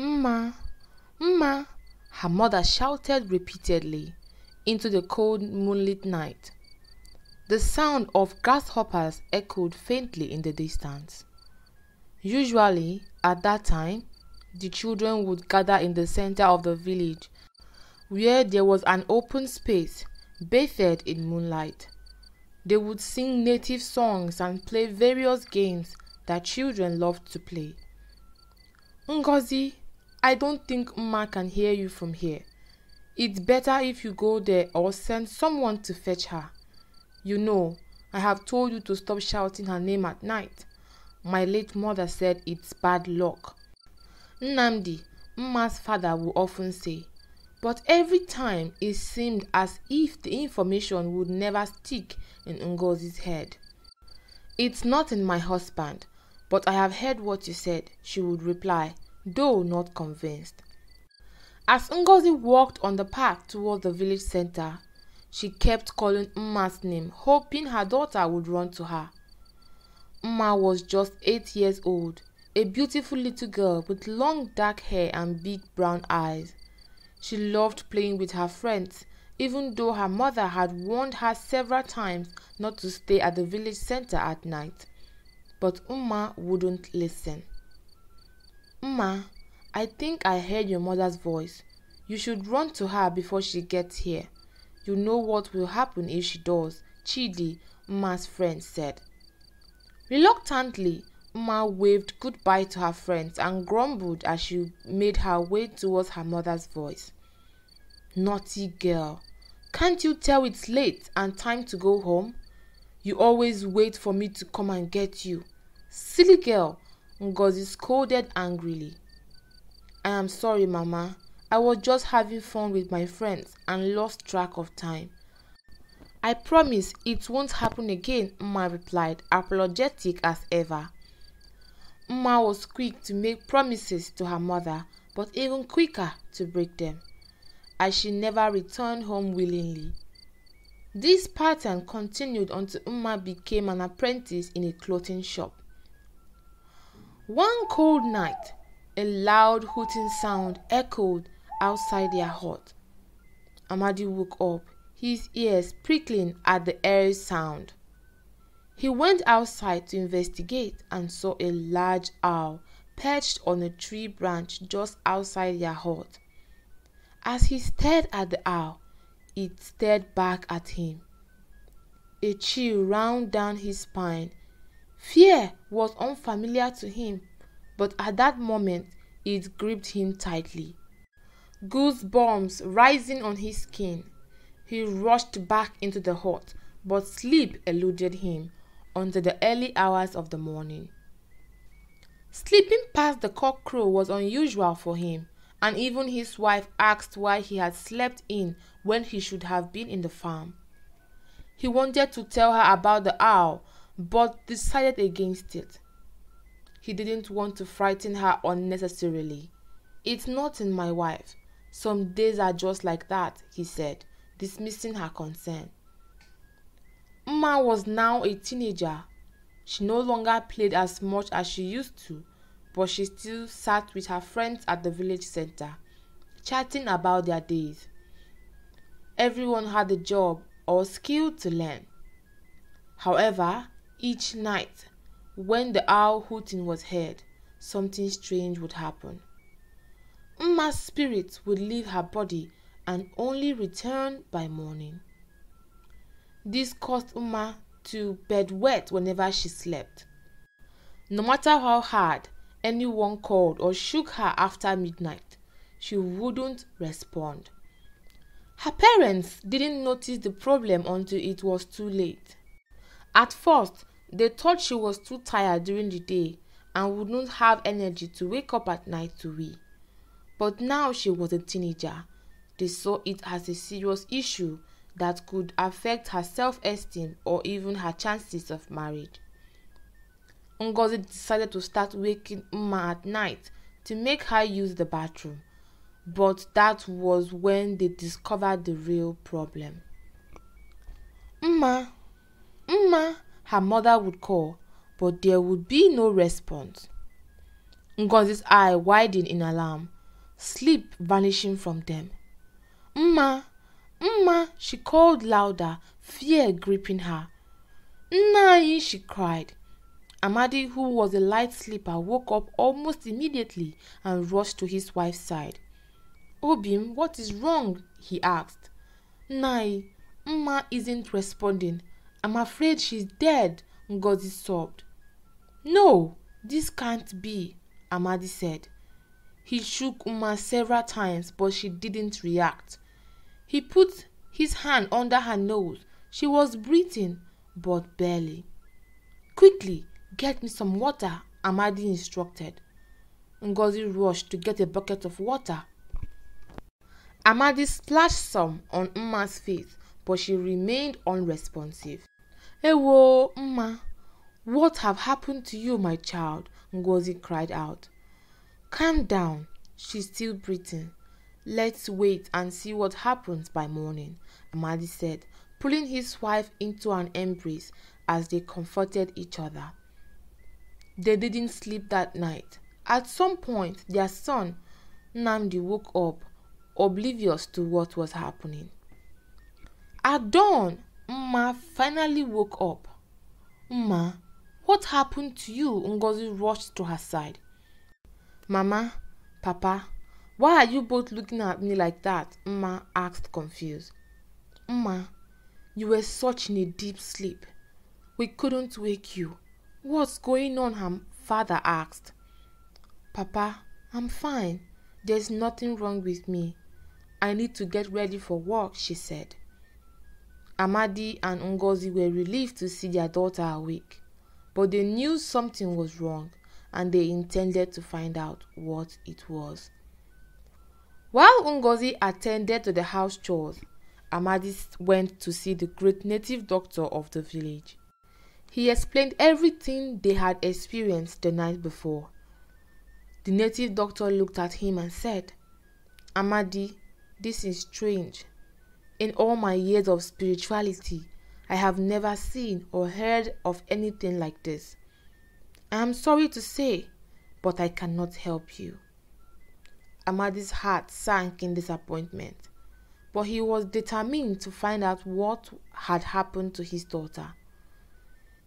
"Mma, Mma," her mother shouted repeatedly into the cold moonlit night. The sound of grasshoppers echoed faintly in the distance. Usually, at that time, the children would gather in the center of the village, where there was an open space, bathed in moonlight. They would sing native songs and play various games that children loved to play. "Ngozi, I don't think Mma can hear you from here. It's better if you go there or send someone to fetch her. You know, I have told you to stop shouting her name at night. My late mother said it's bad luck," Nnamdi, Mma's father, would often say. But every time it seemed as if the information would never stick in Ngozi's head. "It's not in my husband, but I have heard what you said," she would reply, though not convinced. As Ngozi walked on the path towards the village center, she kept calling Mma's name, hoping her daughter would run to her. Mma was just 8 years old, a beautiful little girl with long dark hair and big brown eyes. She loved playing with her friends, even though her mother had warned her several times not to stay at the village center at night. But Mma wouldn't listen. "Mma, I think I heard your mother's voice. You should run to her before she gets here. You know what will happen if she does," Chidi, Mma's friend, said. Reluctantly, Mma waved goodbye to her friends and grumbled as she made her way towards her mother's voice. "Naughty girl, can't you tell it's late and time to go home? You always wait for me to come and get you. Silly girl," Ngozi scolded angrily. "I am sorry, Mama. I was just having fun with my friends and lost track of time." "I promise it won't happen again," Mma replied, apologetic as ever. Mma was quick to make promises to her mother, but even quicker to break them, as she never returned home willingly. This pattern continued until Mma became an apprentice in a clothing shop. One cold night, a loud hooting sound echoed outside their hut. Amadi woke up, his ears prickling at the eerie sound. He went outside to investigate and saw a large owl perched on a tree branch just outside their hut. As he stared at the owl, it stared back at him. A chill ran down his spine. Fear was unfamiliar to him, but at that moment it gripped him tightly. Goosebumps rising on his skin, he rushed back into the hut, but sleep eluded him until the early hours of the morning. Sleeping past the cockcrow was unusual for him, and even his wife asked why he had slept in when he should have been in the farm. He wanted to tell her about the owl, but decided against it. He didn't want to frighten her unnecessarily. "It's nothing, my wife. Some days are just like that," he said, dismissing her concern. Mma was now a teenager. She no longer played as much as she used to, but she still sat with her friends at the village center, chatting about their days. Everyone had a job or skill to learn. However, each night, when the owl hooting was heard, something strange would happen. Mma's spirit would leave her body and only return by morning. This caused Mma to bedwet whenever she slept. No matter how hard anyone called or shook her after midnight, she wouldn't respond. Her parents didn't notice the problem until it was too late. At first, they thought she was too tired during the day and wouldn't have energy to wake up at night to wee. But now she was a teenager. They saw it as a serious issue that could affect her self-esteem or even her chances of marriage. Ngozi decided to start waking Mma at night to make her use the bathroom, but that was when they discovered the real problem. "Mma, Mma," her mother would call, but there would be no response. Ngozi's eye widened in alarm, sleep vanishing from them. "Mma, Mma," she called louder, fear gripping her. "Nai," she cried. Amadi, who was a light sleeper, woke up almost immediately and rushed to his wife's side. "Obim, what is wrong?" he asked. "Nai, Mma isn't responding. I'm afraid she's dead," Ngozi sobbed. "No, this can't be," Amadi said. He shook Mma several times, but she didn't react. He put his hand under her nose. She was breathing, but barely. "Quickly, get me some water," Amadi instructed. Ngozi rushed to get a bucket of water. Amadi splashed some on Mma's face, but she remained unresponsive. "Ewo, Mma, what have happened to you, my child?" Ngozi cried out. "Calm down, she's still breathing. Let's wait and see what happens by morning," Amadi said, pulling his wife into an embrace as they comforted each other. They didn't sleep that night. At some point, their son, Nnamdi, woke up, oblivious to what was happening. At dawn, Mma finally woke up. "Mma, what happened to you?" Ngozi rushed to her side. "Mama, Papa, why are you both looking at me like that?" Mma asked, confused. "Mma, you were such in a deep sleep. We couldn't wake you. What's going on?" her father asked. "Papa, I'm fine. There's nothing wrong with me. I need to get ready for work," she said. Amadi and Ngozi were relieved to see their daughter awake, but they knew something was wrong and they intended to find out what it was. While Ngozi attended to the house chores, Amadi went to see the great native doctor of the village. He explained everything they had experienced the night before. The native doctor looked at him and said, "Amadi, this is strange. In all my years of spirituality, I have never seen or heard of anything like this. I am sorry to say, but I cannot help you." Amadi's heart sank in disappointment, but he was determined to find out what had happened to his daughter.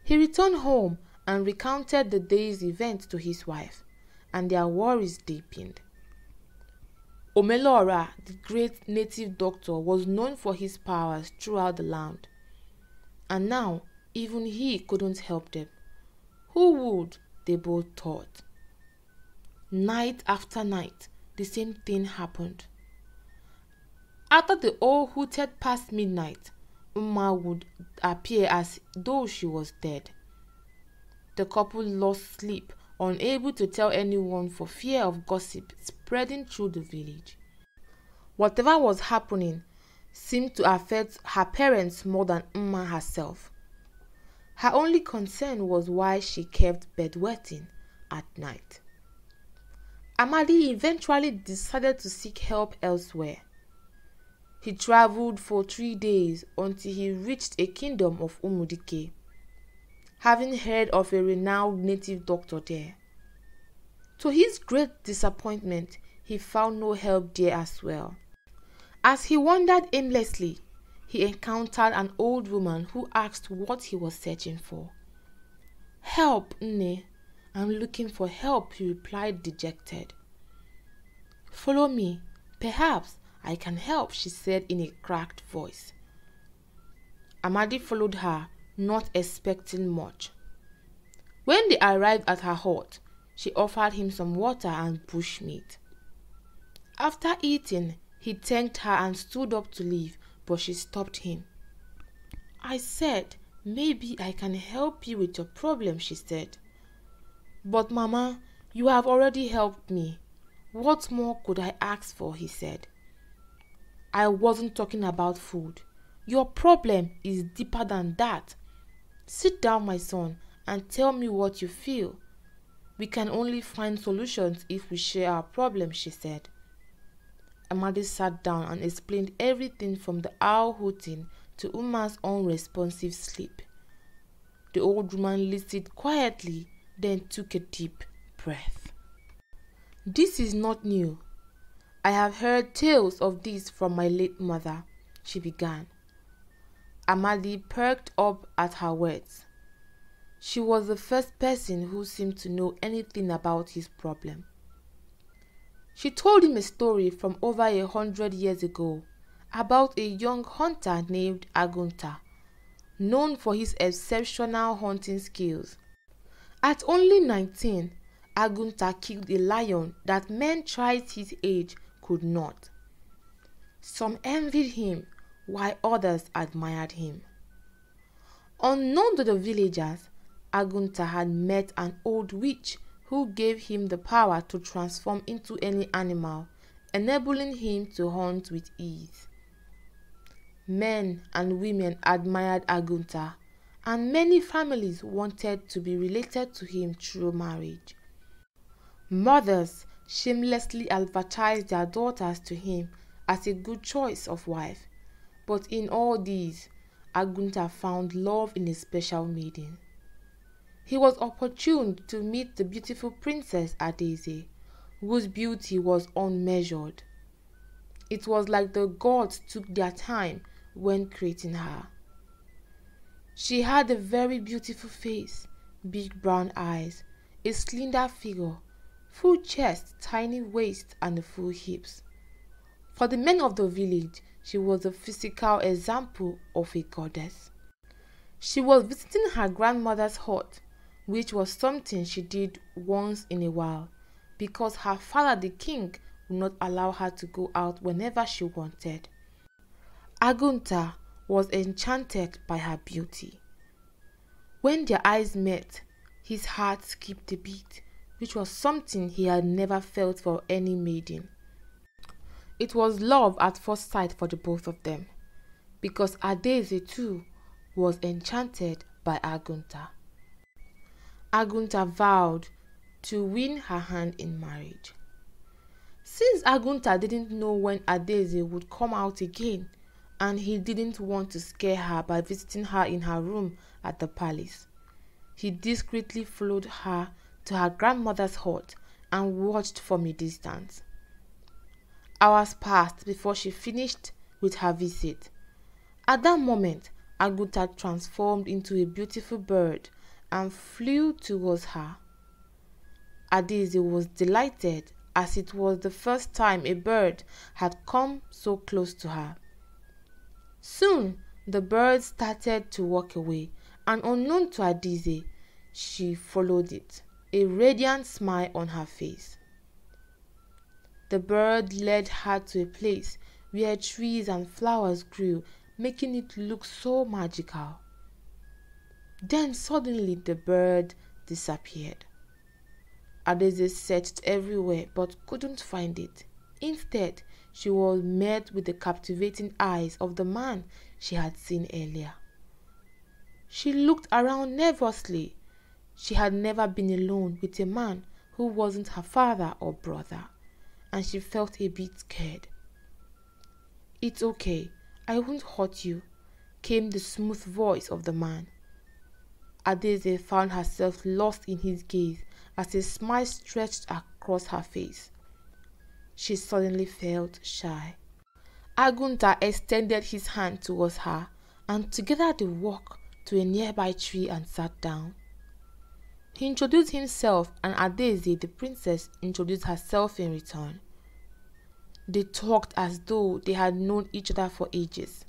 He returned home and recounted the day's events to his wife, and their worries deepened. Omelora, the great native doctor, was known for his powers throughout the land, and now even he couldn't help them. Who would? They both thought. Night after night, the same thing happened. After they all hooted past midnight, Umma would appear as though she was dead. The couple lost sleep, unable to tell anyone for fear of gossip spreading through the village. Whatever was happening seemed to affect her parents more than Umma herself. Her only concern was why she kept bedwetting at night. Amadi eventually decided to seek help elsewhere. He traveled for 3 days until he reached a kingdom of Umudike, having heard of a renowned native doctor there. To his great disappointment, he found no help there as well. As he wandered aimlessly, he encountered an old woman who asked what he was searching for. "Help, Nne. I'm looking for help," he replied, dejected. "Follow me. Perhaps I can help," she said in a cracked voice. Amadi followed her, not expecting much. When they arrived at her hut, she offered him some water and bush meat. After eating, he thanked her and stood up to leave, but she stopped him. "I said, maybe I can help you with your problem," she said. "But Mama, you have already helped me. What more could I ask for?" he said. "I wasn't talking about food. Your problem is deeper than that. Sit down, my son, and tell me what you feel. We can only find solutions if we share our problems," she said. Amadi sat down and explained everything from the owl hooting to Umma's unresponsive sleep. The old woman listened quietly, then took a deep breath. "This is not new. I have heard tales of this from my late mother," she began. Amadi perked up at her words. She was the first person who seemed to know anything about his problem. She told him a story from over 100 years ago about a young hunter named Agunta, known for his exceptional hunting skills. At only 19, Agunta killed a lion that men twice his age could not. Some envied him, while others admired him. Unknown to the villagers, Agunta had met an old witch who gave him the power to transform into any animal, enabling him to hunt with ease. Men and women admired Agunta, and many families wanted to be related to him through marriage. Mothers shamelessly advertised their daughters to him as a good choice of wife, but in all these, Agunta found love in a special maiden. He was opportune to meet the beautiful Princess Adeze, whose beauty was unmeasured. It was like the gods took their time when creating her. She had a very beautiful face, big brown eyes, a slender figure, full chest, tiny waist, and full hips. For the men of the village, she was a physical example of a goddess. She was visiting her grandmother's hut, which was something she did once in a while, because her father the king would not allow her to go out whenever she wanted. Agunta was enchanted by her beauty. When their eyes met, his heart skipped a beat, which was something he had never felt for any maiden. It was love at first sight for the both of them, because Adeze too was enchanted by Agunta. Agunta vowed to win her hand in marriage. Since Agunta didn't know when Adeze would come out again, and he didn't want to scare her by visiting her in her room at the palace, he discreetly followed her to her grandmother's hut and watched from a distance. Hours passed before she finished with her visit. At that moment, Agunta transformed into a beautiful bird and flew towards her. Adeze was delighted, as it was the first time a bird had come so close to her. Soon, the bird started to walk away, and unknown to Adeze, she followed it, a radiant smile on her face. The bird led her to a place where trees and flowers grew, making it look so magical. Then suddenly the bird disappeared. Adeze searched everywhere but couldn't find it. Instead, she was met with the captivating eyes of the man she had seen earlier. She looked around nervously. She had never been alone with a man who wasn't her father or brother, and she felt a bit scared. "It's okay, I won't hurt you," came the smooth voice of the man. Adeze found herself lost in his gaze as a smile stretched across her face. She suddenly felt shy. Agunta extended his hand towards her, and together they walked to a nearby tree and sat down. He introduced himself, and Adeze, the princess, introduced herself in return. They talked as though they had known each other for ages.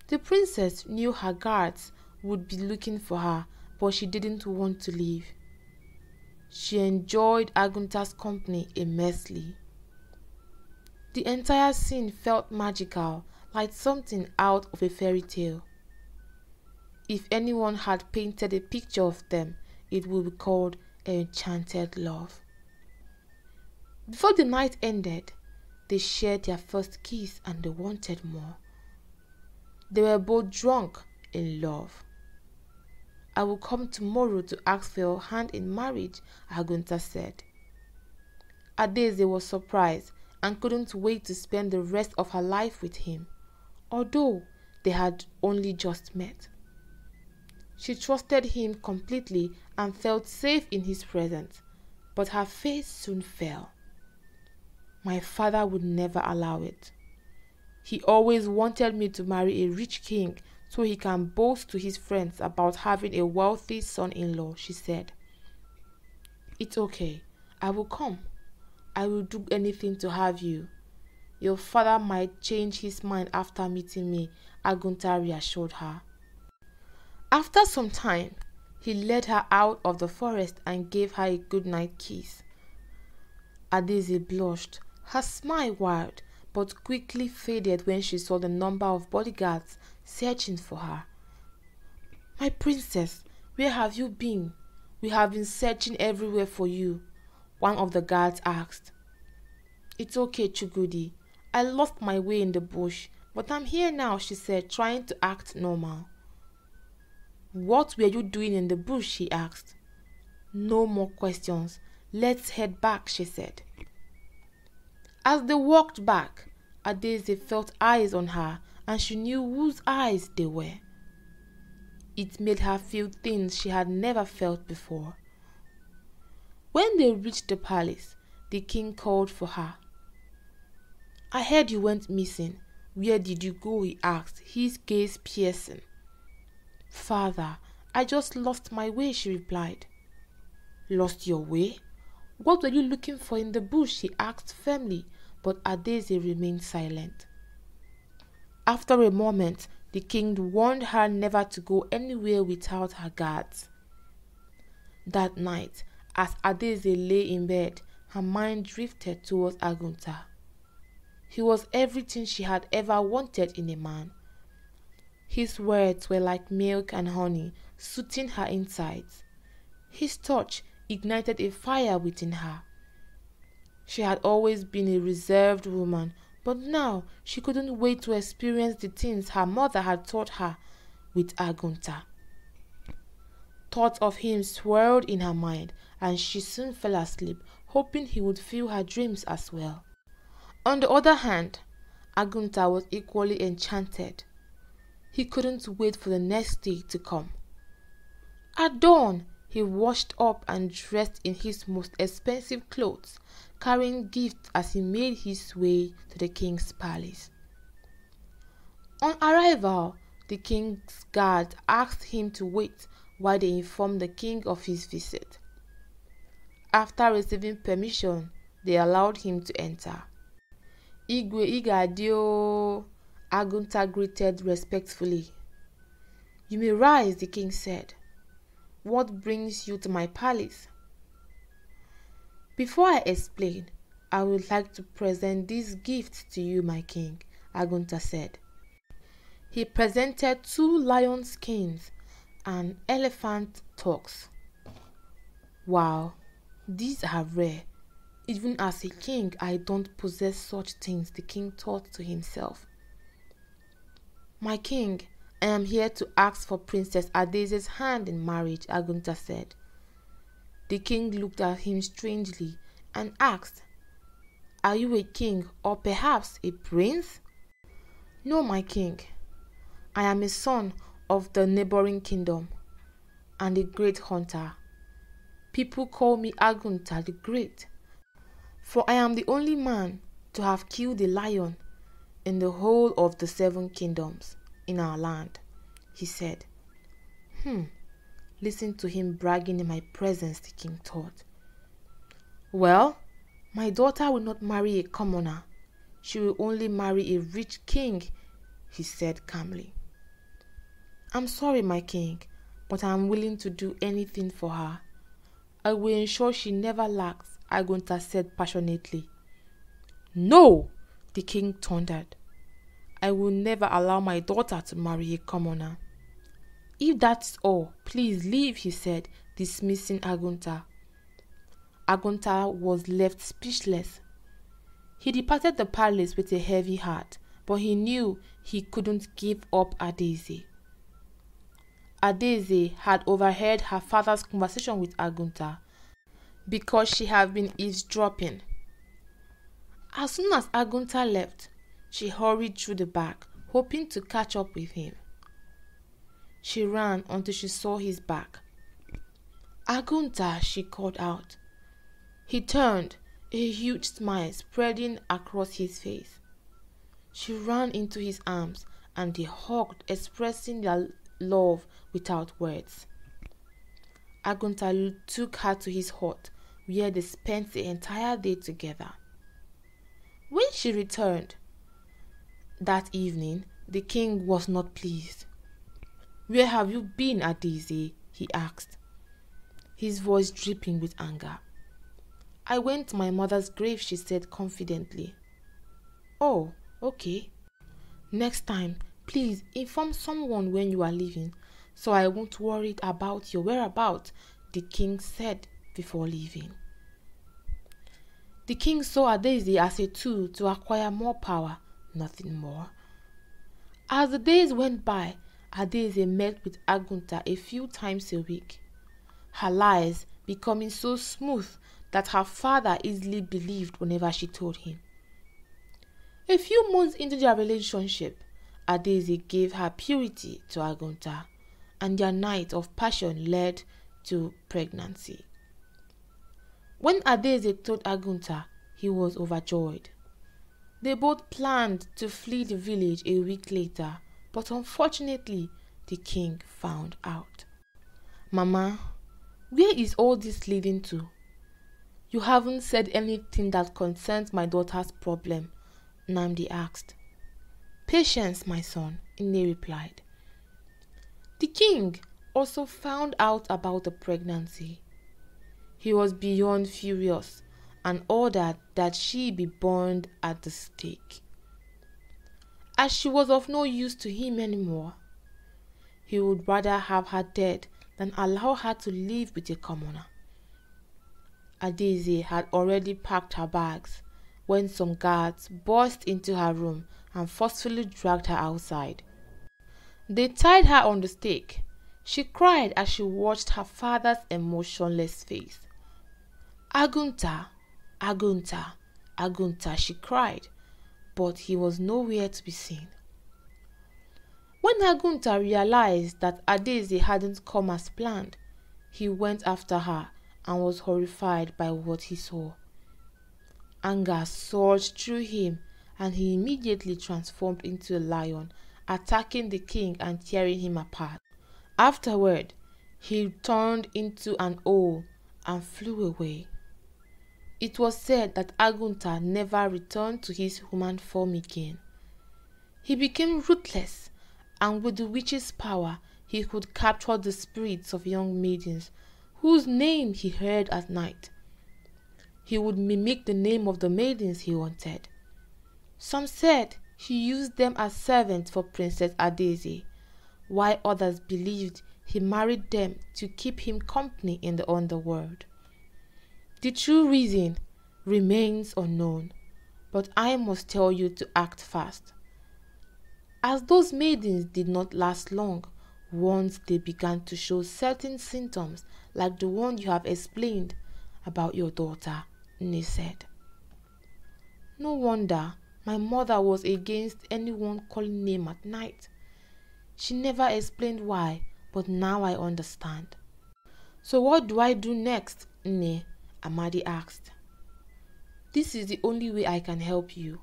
The princess knew her guards would be looking for her, but she didn't want to leave. She enjoyed Agunta's company immensely. The entire scene felt magical, like something out of a fairy tale. If anyone had painted a picture of them, it would be called Enchanted Love. Before the night ended, they shared their first kiss and they wanted more. They were both drunk in love. "I will come tomorrow to ask for your hand in marriage," Agunta said. Adeze was surprised and couldn't wait to spend the rest of her life with him, although they had only just met. She trusted him completely and felt safe in his presence, but her face soon fell. My father would never allow it. He always wanted me to marry a rich king so he can boast to his friends about having a wealthy son-in-law, she said. It's okay. I will come. I will do anything to have you. Your father might change his mind after meeting me, Agunta reassured her. After some time, he led her out of the forest and gave her a goodnight kiss. Adaeze blushed. Her smile wild, but quickly faded when she saw the number of bodyguards searching for her. My princess, where have you been? We have been searching everywhere for you, one of the guards asked. It's okay, Chugudi. I lost my way in the bush, but I'm here now, she said, trying to act normal. What were you doing in the bush? He asked. No more questions. Let's head back, she said. As they walked back, Adaeze felt eyes on her and she knew whose eyes they were. It made her feel things she had never felt before. When they reached the palace, the king called for her. I heard you went missing. Where did you go? He asked, his gaze piercing. Father, I just lost my way, she replied. Lost your way? What were you looking for in the bush? He asked firmly, but Adaeze remained silent. After a moment, the king warned her never to go anywhere without her guards. That night, as Adaeze lay in bed, her mind drifted towards Agunta. He was everything she had ever wanted in a man. His words were like milk and honey, soothing her insides. His touch ignited a fire within her. She had always been a reserved woman, but now she couldn't wait to experience the things her mother had taught her with Agunta. Thoughts of him swirled in her mind, and she soon fell asleep, hoping he would fill her dreams as well. On the other hand, Agunta was equally enchanted. He couldn't wait for the next day to come. At dawn, he washed up and dressed in his most expensive clothes, carrying gifts as he made his way to the king's palace. On arrival, the king's guard asked him to wait while they informed the king of his visit. After receiving permission, they allowed him to enter. Igwe Igadio, Agunta greeted respectfully. You may rise, the king said. What brings you to my palace? Before I explain, I would like to present these gifts to you, my king, Agunta said. He presented 2 lion skins and elephant tusks. Wow, these are rare. Even as a king, I don't possess such things, the king thought to himself. My king, I am here to ask for Princess Adaeze's hand in marriage, Agunta said. The king looked at him strangely and asked, Are you a king or perhaps a prince? No, my king. I am a son of the neighboring kingdom and a great hunter. People call me Agunta the Great, for I am the only man to have killed a lion in the whole of the 7 kingdoms in our land, he said. Listen to him bragging in my presence, the king thought. Well, my daughter will not marry a commoner. She will only marry a rich king, he said calmly. I'm sorry, my king, but I am willing to do anything for her. I will ensure she never lacks, Agunta said passionately. No, the king thundered. I will never allow my daughter to marry a commoner. If that's all, please leave, he said, dismissing Agunta. Agunta was left speechless. He departed the palace with a heavy heart, but he knew he couldn't give up Adaeze. Adaeze had overheard her father's conversation with Agunta because she had been eavesdropping. As soon as Agunta left, she hurried through the back, hoping to catch up with him. She ran until she saw his back. Agunta, she called out. He turned, a huge smile spreading across his face. She ran into his arms and they hugged, expressing their love without words. Agunta took her to his hut, where they spent the entire day together. When she returned that evening, the king was not pleased. "Where have you been, Adeze?" he asked, his voice dripping with anger. "I went to my mother's grave," she said confidently. "Oh, okay. Next time, please inform someone when you are leaving, so I won't worry about your whereabouts," the king said before leaving. The king saw Adeze as a tool to acquire more power, nothing more. As the days went by, Adeze met with Agunta a few times a week, her lies becoming so smooth that her father easily believed whenever she told him. A few months into their relationship, Adeze gave her purity to Agunta, and their night of passion led to pregnancy. When Adeze told Agunta, he was overjoyed. They both planned to flee the village a week later, but unfortunately, the king found out. "Mama, where is all this leading to? You haven't said anything that concerns my daughter's problem," Namdi asked. "Patience, my son," Nne replied. The king also found out about the pregnancy. He was beyond furious and ordered that she be burned at the stake. As she was of no use to him anymore, he would rather have her dead than allow her to live with a commoner. Adeze had already packed her bags when some guards burst into her room and forcefully dragged her outside. They tied her on the stake. She cried as she watched her father's emotionless face. "Agunta, Agunta, Agunta," she cried, but he was nowhere to be seen. When Agunta realized that Adeze hadn't come as planned, he went after her and was horrified by what he saw. Anger surged through him and he immediately transformed into a lion, attacking the king and tearing him apart. Afterward, he turned into an owl and flew away. It was said that Agunta never returned to his human form again. He became ruthless, and with the witch's power, he could capture the spirits of young maidens whose name he heard at night. He would mimic the name of the maidens he wanted. Some said he used them as servants for Princess Adeze, while others believed he married them to keep him company in the underworld. The true reason remains unknown, but I must tell you to act fast, as those maidens did not last long once they began to show certain symptoms like the one you have explained about your daughter," Nne said. "No wonder my mother was against anyone calling name at night. She never explained why, but now I understand." "So what do I do next, Nne?" Amadi asked. "This is the only way I can help you.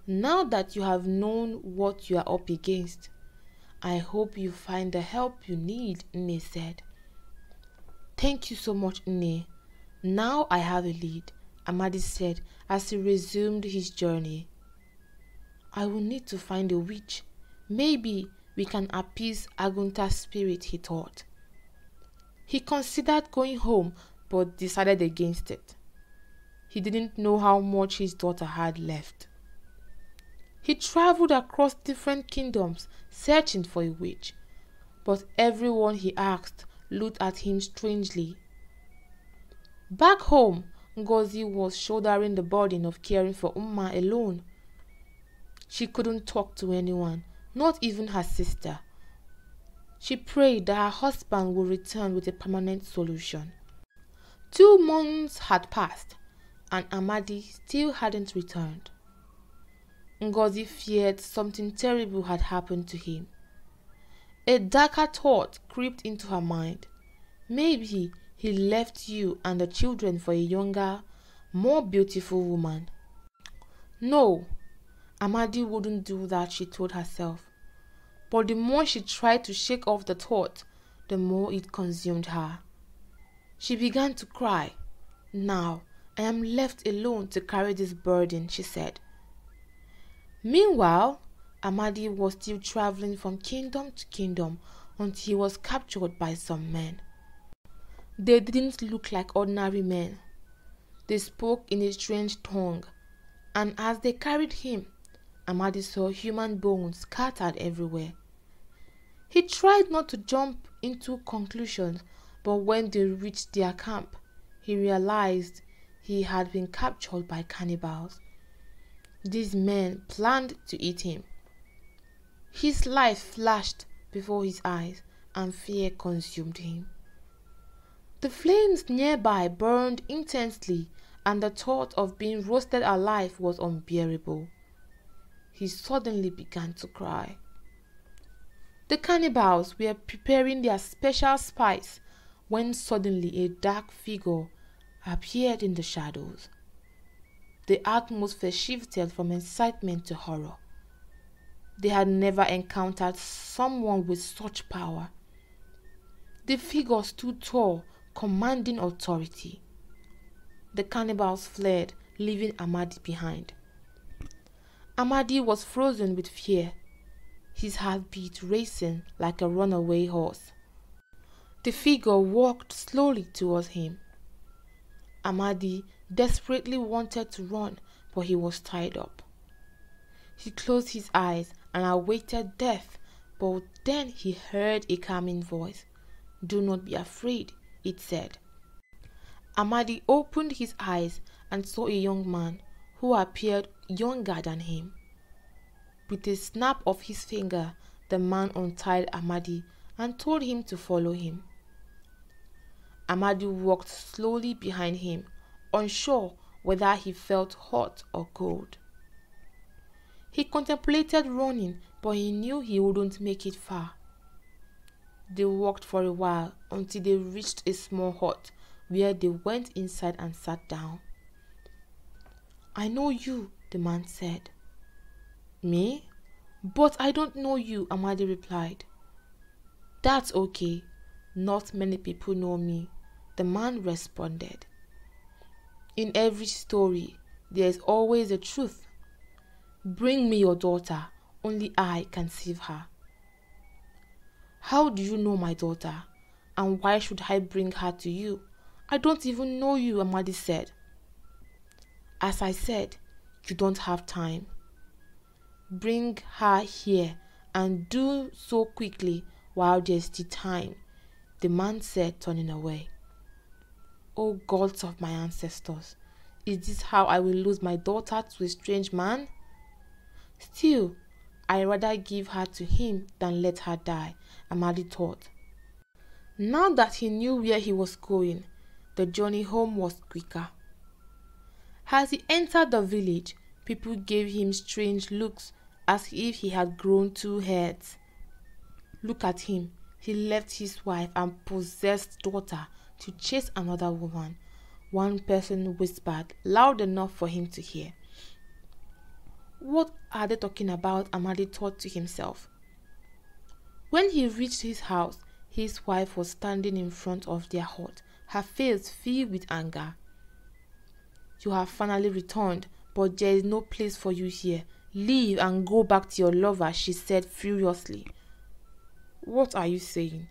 Now that you have known what you are up against, I hope you find the help you need," Nne said. "Thank you so much, Nne. Now I have a lead," Amadi said as he resumed his journey. "I will need to find a witch. Maybe we can appease Agunta's spirit," he thought. He considered going home but decided against it. He didn't know how much his daughter had left. He traveled across different kingdoms searching for a witch, but everyone he asked looked at him strangely. Back home, Ngozi was shouldering the burden of caring for Umma alone. She couldn't talk to anyone, not even her sister. She prayed that her husband would return with a permanent solution. 2 months had passed, and Amadi still hadn't returned. Ngozi feared something terrible had happened to him. A darker thought crept into her mind. Maybe He left you and the children for a younger, more beautiful woman. No, Amadi wouldn't do that, she told herself. But the more she tried to shake off the thought, the more it consumed her. She began to cry. Now, I am left alone to carry this burden, she said. Meanwhile, Amadi was still traveling from kingdom to kingdom until he was captured by some men. They didn't look like ordinary men. They spoke in a strange tongue, and as they carried him, Amadi saw human bones scattered everywhere. He tried not to jump into conclusions, but when they reached their camp, he realized he had been captured by cannibals. These men planned to eat him. His life flashed before his eyes, and fear consumed him. The flames nearby burned intensely, and the thought of being roasted alive was unbearable. He suddenly began to cry. The cannibals were preparing their special spice when suddenly a dark figure appeared in the shadows. The atmosphere shifted from excitement to horror. They had never encountered someone with such power. The figure stood tall, commanding authority. The cannibals fled, leaving Amadi behind. Amadi was frozen with fear, his heartbeat racing like a runaway horse. The figure walked slowly towards him. Amadi desperately wanted to run, but he was tied up. He closed his eyes and awaited death, but then he heard a calming voice. "Do not be afraid," it said. Amadi opened his eyes and saw a young man who appeared younger than him. With a snap of his finger, the man untied Amadi and told him to follow him. Amadi walked slowly behind him, unsure whether he felt hot or cold. He contemplated running, but he knew he wouldn't make it far. They walked for a while until they reached a small hut where they went inside and sat down. "I know you," the man said. "Me? But I don't know you," Amadi replied. "That's okay. Not many people know me," the man responded. "In every story, there is always a truth. Bring me your daughter. Only I can save her." "How do you know my daughter? And why should I bring her to you? I don't even know you," Amadi said. "As I said, you don't have time. Bring her here and do so quickly while there's still time," the man said, turning away. "Oh gods of my ancestors, is this how I will lose my daughter to a strange man? Still, I'd rather give her to him than let her die," Amadi thought. Now that he knew where he was going, the journey home was quicker. As he entered the village, people gave him strange looks as if he had grown two heads. "Look at him, he left his wife and possessed daughter to chase another woman," one person whispered loud enough for him to hear. What are they talking about? Amadi thought to himself. When he reached his house, his wife was standing in front of their hut, her face filled with anger. "You have finally returned, but there is no place for you here. Leave and go back to your lover," she said furiously. "What are you saying?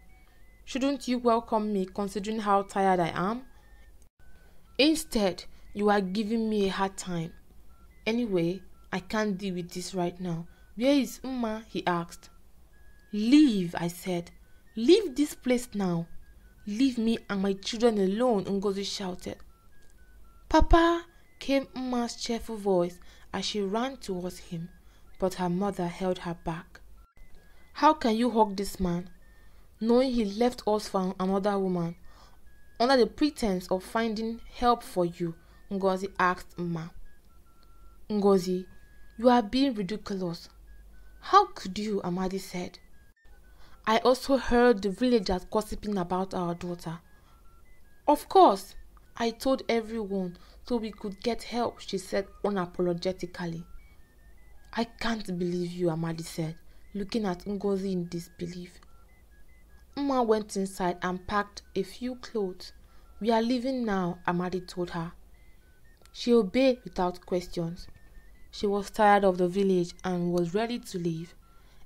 Shouldn't you welcome me considering how tired I am? Instead, you are giving me a hard time. Anyway, I can't deal with this right now. Where is Umma?" he asked. "Leave," I said. "Leave this place now. Leave me and my children alone," Ngozi shouted. "Papa," came Umma's cheerful voice as she ran towards him, but her mother held her back. "How can you hug this man, knowing he left us for another woman, under the pretense of finding help for you?" Ngozi asked Umma. "Ngozi, you are being ridiculous. How could you?" Amadi said. "I also heard the villagers gossiping about our daughter. Of course, I told everyone so we could get help, she said unapologetically. I can't believe you, Amadi said, looking at Ngozi in disbelief. Mma went inside and packed a few clothes. We are leaving now, Amadi told her. She obeyed without questions. She was tired of the village and was ready to leave,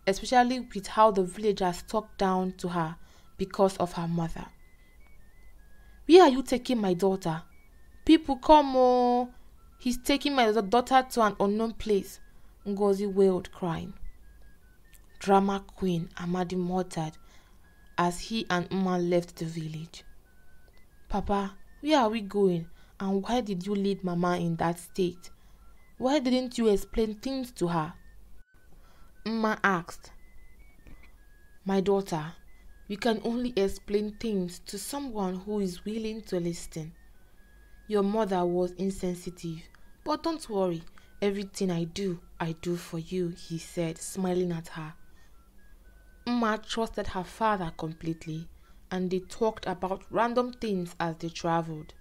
especially with how the villagers talked down to her because of her mother. Where are you taking my daughter? People come, oh. He's taking my daughter to an unknown place, Ngozi wailed, crying. Drama queen, Amadi muttered as he and Mma left the village. Papa, where are we going, and why did you leave Mama in that state? Why didn't you explain things to her? Mma asked. My daughter, we can only explain things to someone who is willing to listen. Your mother was insensitive, but don't worry, everything I do for you, he said, smiling at her. Mma trusted her father completely, and they talked about random things as they traveled.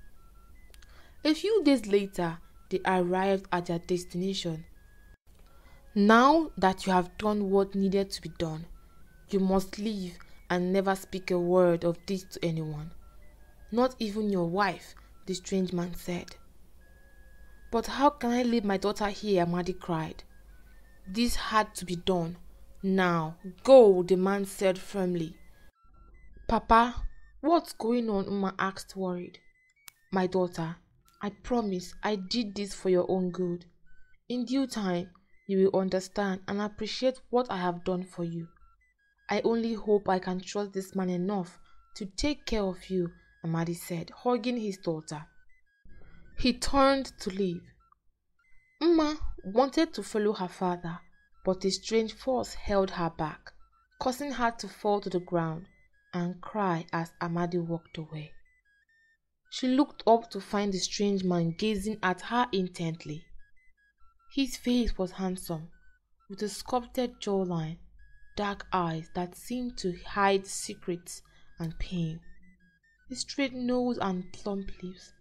A few days later, they arrived at their destination. Now that you have done what needed to be done, you must leave and never speak a word of this to anyone. Not even your wife, the strange man said. But how can I leave my daughter here? Amadi cried. This had to be done. Now, go, the man said firmly. Papa, what's going on? Mma asked, worried. My daughter, I promise I did this for your own good. In due time, you will understand and appreciate what I have done for you. I only hope I can trust this man enough to take care of you, Amadi said, hugging his daughter. He turned to leave. Mma wanted to follow her father, but a strange force held her back, causing her to fall to the ground and cry as Amadi walked away. She looked up to find the strange man gazing at her intently. His face was handsome, with a sculpted jawline, dark eyes that seemed to hide secrets and pain. His straight nose and plump lips,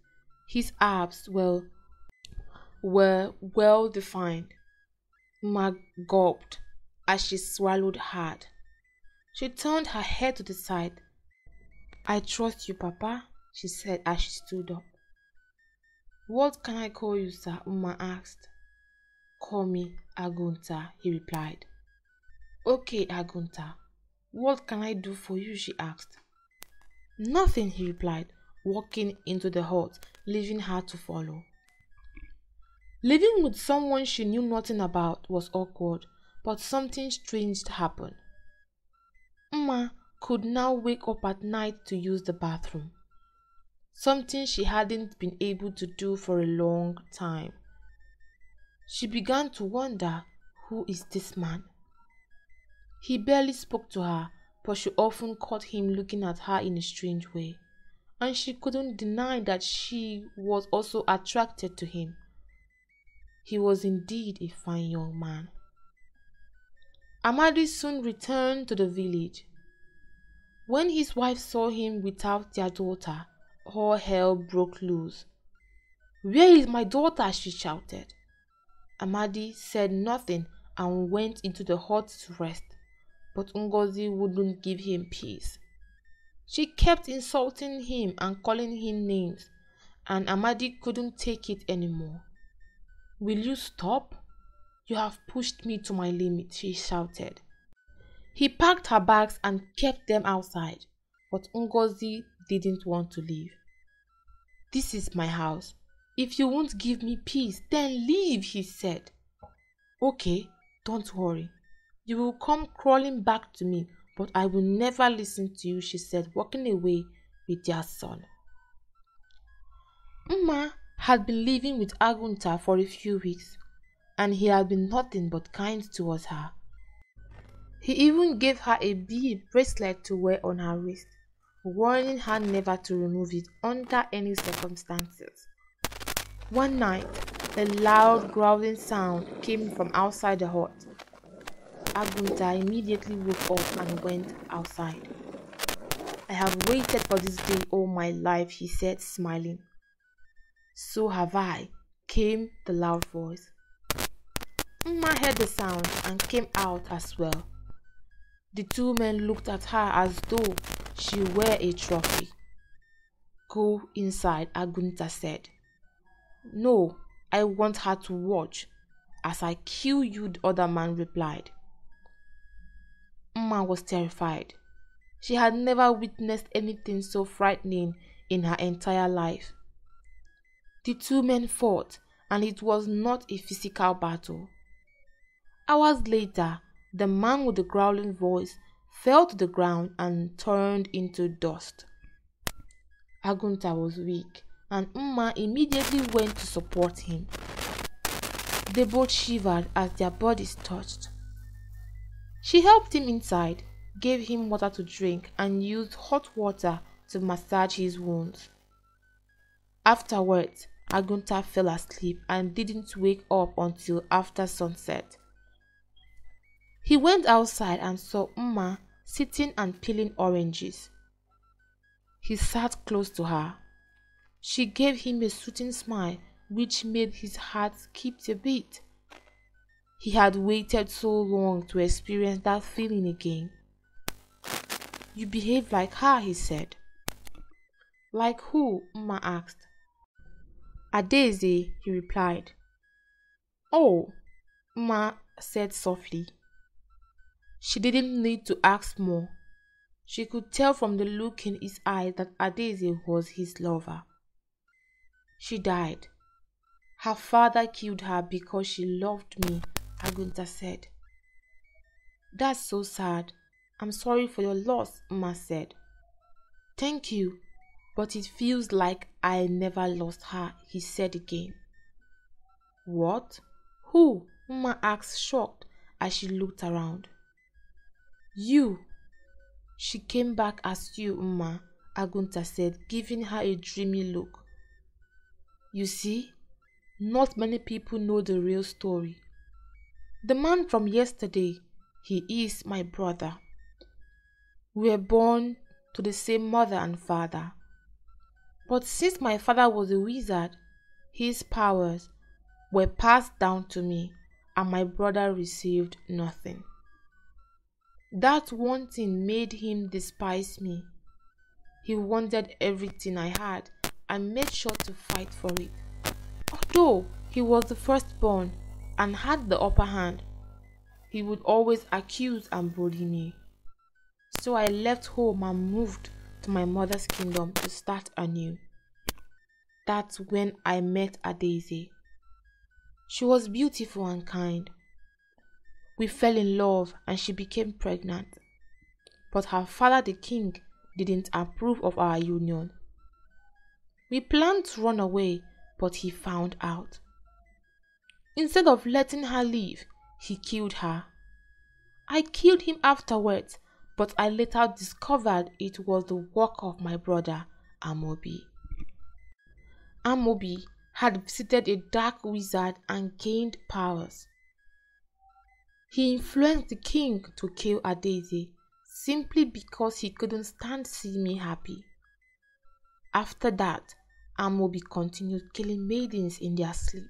his abs were well defined. Mma gulped as she swallowed hard. She turned her head to the side. I trust you, Papa, she said as she stood up. What can I call you, sir? Mma asked. Call me Agunta, he replied. Okay, Agunta. What can I do for you? She asked. Nothing, he replied, walking into the hut, leaving her to follow. Living with someone she knew nothing about was awkward, but something strange happened. Mma could now wake up at night to use the bathroom, something she hadn't been able to do for a long time. She began to wonder, who is this man? He barely spoke to her, but she often caught him looking at her in a strange way, and she couldn't deny that she was also attracted to him. He was indeed a fine young man. Amadi soon returned to the village. When his wife saw him without their daughter, all hell broke loose. Where is my daughter? She shouted. Amadi said nothing and went into the hut to rest, but Ngozi wouldn't give him peace. She kept insulting him and calling him names, and Amadi couldn't take it anymore. Will you stop? You have pushed me to my limit, she shouted. He packed her bags and kept them outside, but Ngozi didn't want to leave. This is my house. If you won't give me peace, then leave, he said. Okay, don't worry. You will come crawling back to me, but I will never listen to you, she said, walking away with their son. Mma had been living with Agunta for a few weeks, and he had been nothing but kind towards her. He even gave her a bead bracelet to wear on her wrist, warning her never to remove it under any circumstances. One night, a loud growling sound came from outside the hut. Agunta immediately woke up and went outside. I have waited for this day all my life, he said, smiling. So have I, came the loud voice. Umma heard the sound and came out as well. The two men looked at her as though she were a trophy. Go inside, Agunta said. No, I want her to watch. As I kill you, the other man replied. Umma was terrified. She had never witnessed anything so frightening in her entire life. The two men fought, and it was not a physical battle. Hours later, the man with the growling voice fell to the ground and turned into dust. Agunta was weak, and Umma immediately went to support him. They both shivered as their bodies touched. She helped him inside, gave him water to drink, and used hot water to massage his wounds. Afterwards, Agunta fell asleep and didn't wake up until after sunset. He went outside and saw Umma sitting and peeling oranges. He sat close to her. She gave him a soothing smile which made his heart skip a beat. He had waited so long to experience that feeling again. You behave like her, he said. Like who? Umma asked. Adaeze, he replied. Oh, Umma said softly. She didn't need to ask more. She could tell from the look in his eyes that Adaeze was his lover. She died. Her father killed her because she loved me, Agunta said. That's so sad. I'm sorry for your loss, Umma said. Thank you, but it feels like I never lost her, he said again. What? Who? Umma asked, shocked, as she looked around. You. She came back as you, Umma, Agunta said, giving her a dreamy look. You see, not many people know the real story. The man from yesterday, he is my brother. We were born to the same mother and father. But since my father was a wizard, his powers were passed down to me, and my brother received nothing. That one thing made him despise me. He wanted everything I had and made sure to fight for it. Although he was the firstborn and had the upper hand, he would always accuse and bully me. So I left home and moved to my mother's kingdom to start anew. That's when I met Adaeze. She was beautiful and kind. We fell in love and she became pregnant. But her father, the king, didn't approve of our union. We planned to run away, but he found out. Instead of letting her live, he killed her. I killed him afterwards, but I later discovered it was the work of my brother, Amadi. Amadi had visited a dark wizard and gained powers. He influenced the king to kill Adaeze simply because he couldn't stand seeing me happy. After that, Amadi continued killing maidens in their sleep.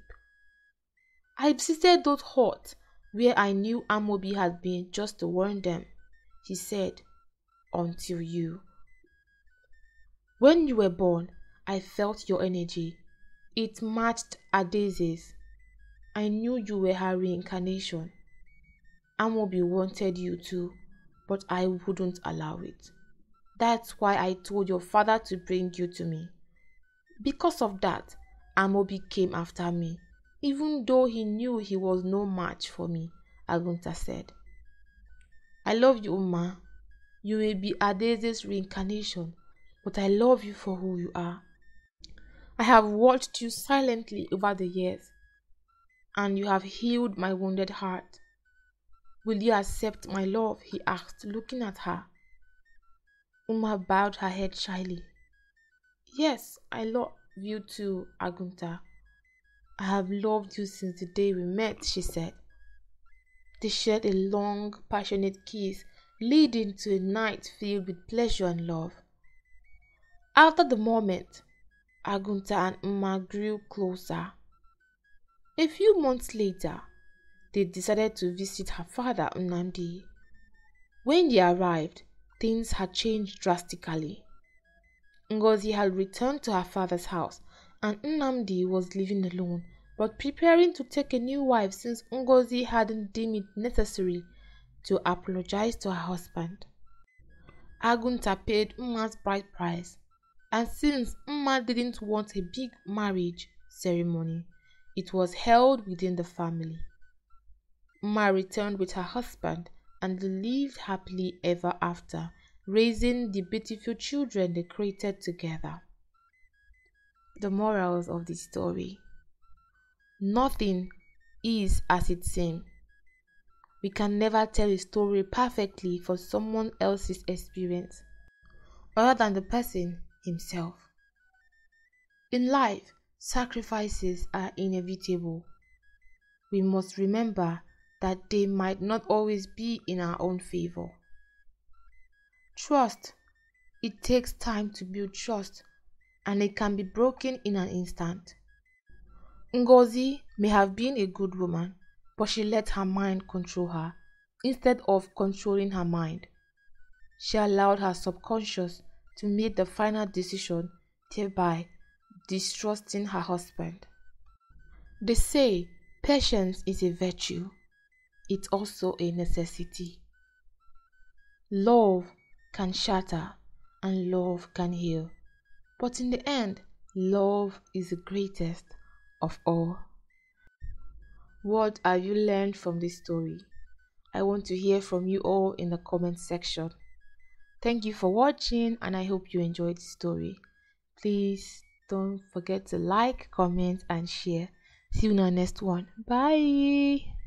I visited those huts where I knew Amadi had been just to warn them, he said, until you. When you were born, I felt your energy. It matched Adaeze's. I knew you were her reincarnation. Amadi wanted you too, but I wouldn't allow it. That's why I told your father to bring you to me. Because of that, Amadi came after me, even though he knew he was no match for me, Agunta said. I love you, Umma. You may be Adaeze's reincarnation, but I love you for who you are. I have watched you silently over the years, and you have healed my wounded heart. Will you accept my love? He asked, looking at her. Umma bowed her head shyly. Yes, I love you too, Agunta. I have loved you since the day we met, she said. They shared a long, passionate kiss, leading to a night filled with pleasure and love. After the moment, Agunta and Mma grew closer. A few months later, they decided to visit her father Nnamdi. When they arrived, things had changed drastically. Ngozi had returned to her father's house and Nnamdi was living alone but preparing to take a new wife since Ngozi hadn't deemed it necessary to apologize to her husband. Agunta paid Mma's bride price, and since Mma didn't want a big marriage ceremony, it was held within the family. Mma returned with her husband and they lived happily ever after, raising the beautiful children they created together. The morals of the story: nothing is as it seems. We can never tell a story perfectly for someone else's experience, other than the person himself. In life, sacrifices are inevitable. We must remember that they might not always be in our own favor. Trust. It takes time to build trust, and it can be broken in an instant. Ngozi may have been a good woman, but she let her mind control her instead of controlling her mind. She allowed her subconscious to make the final decision, thereby distrusting her husband. They say patience is a virtue. It's also a necessity. Love can shatter and love can heal. But in the end, love is the greatest of all. What have you learned from this story? I want to hear from you all in the comment section. Thank you for watching and I hope you enjoyed the story. Please don't forget to like, comment and share. See you in our next one. Bye.